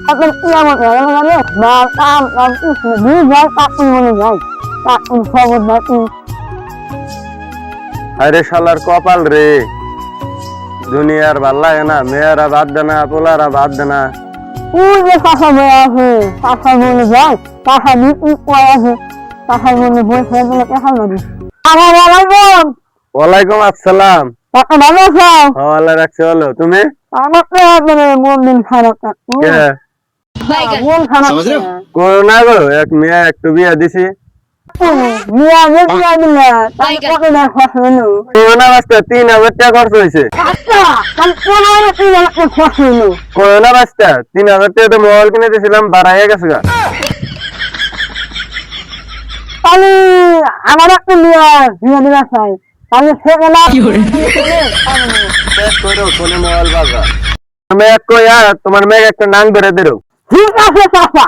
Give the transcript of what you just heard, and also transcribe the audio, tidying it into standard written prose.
Apa yang mau jalan-jalan? Makan, nanti sedih, takut meninggal. Takut sabut mati. আরে শালার কপাল রে, দুনিয়ার ভাল লাগে না, মেয়েরা বাদ দে না, পোলারা বাদ দে না। Udah kakak berapa? Kakak meninggal. Kakak di kuasa. Kakak meninggal saya melekatkan lagi. Assalamualaikum. ওয়ালাইকুম আসসালাম। Kakak mana kau? আল্লাহ রাখছে, বলো তুমি Anak saya benar mobil kanak. কে? Mobil kanak. করো না গো, এক মেয়ে একটু বিয়ে দিছি। Dia dia dia. Tapi kok dah khas dulu. Corona বাঁচতে 3,000 টাকা খরচ হয়েছে। Kata, kan pulau itu yang khas dulu. Corona বাঁচতে 3,000 টাকা তো মোবাইল কিনে দিয়েছিলাম, বাড়াইয়া গেছে গা। Kali anak dia dia saya. Kali sekolah. শেষ করো কোনে মোবাইল বাজা। তুমি এক কইয়া তোমার মেয়ে একটা নাং ধরে দিরো। ঠিক আছে চাচা।